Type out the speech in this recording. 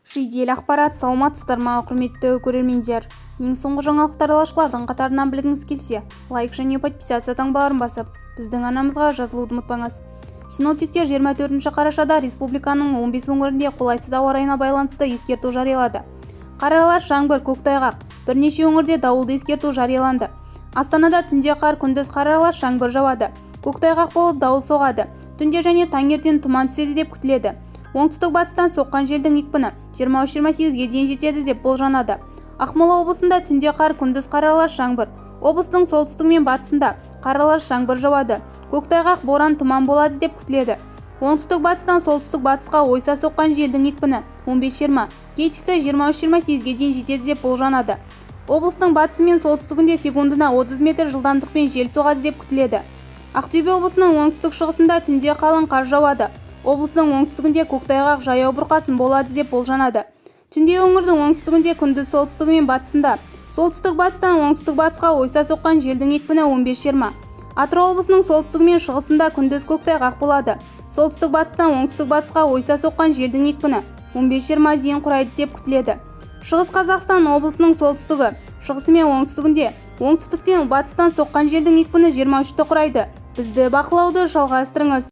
Жедел ақпарат, саламатсыздар ма құрметті көрермендер. Ең соңғы жаңалықтар алашылардың қатарынан білгіңіз келсе, лайк және подписация таңбаларын басып, біздің арнамызға жазылуды ұмытпаңыз. Синоптиктер 24 қарашада республиканың 15 өңірінде қолайсыз ауа райына байланысты ескерту жариялады. Қаралар, жаңбыр, көктайғақ, бірнеше өңірде дауылды ескерту жарияланды. Астанада түнде қар, күндіз қаралар, жаңбыр жауады. Көктайғақ болып дауыл соғады. Түнде және таңертең тұман түседі деп күтіледі. Оңтүстік-батыстан соққан желдің екпіні 23-28-ге дейін жетеді деп болжанады. Ақмола облысында түнде қар, күндіз қаралар, жаңбыр. Облыстың солтүстігі мен батысында қаралар, жаңбыр жауады. Көктайғақ, боран, тұман болады деп күтіледі. Оңтүстік-батыстан солтүстік-батысқа ойса соққан желдің екпіні 15-20, кей тұста 23-28-ге дейін жетеді деп болжанады. Облыстың батысы мен солтүстігінде секундына 30 метр жылдамдықпен жел соғады деп күтіледі. Ақтөбе облысының оңтүстік-шығысында түнде қалың қар жауады. Облыстың оңтүстігінде көктайғақ, жаяу бұрқасын болады деп болжанады. Түнде өңірдің оңтүстігінде, күндіз солтүстігі мен батысында, солтүстік-батыстан оңтүстік-батысқа ойса соққан желдің екпіні 15-20. Атырау облысының солтүстігі мен шығысында күндіз көктайғақ болады. Солтүстік-батыстан оңтүстік-батысқа ойса соққан желдің екпіні 15-20 дейін құрайды деп күтіледі. Шығыс Қазақстан облысының солтүстігі, шығысы мен оңтүстігінде, оңтүстіктен батыстан соққан желдің екпіні 23-ті құрайды. Бізді бақылауды жалғастырыңыз.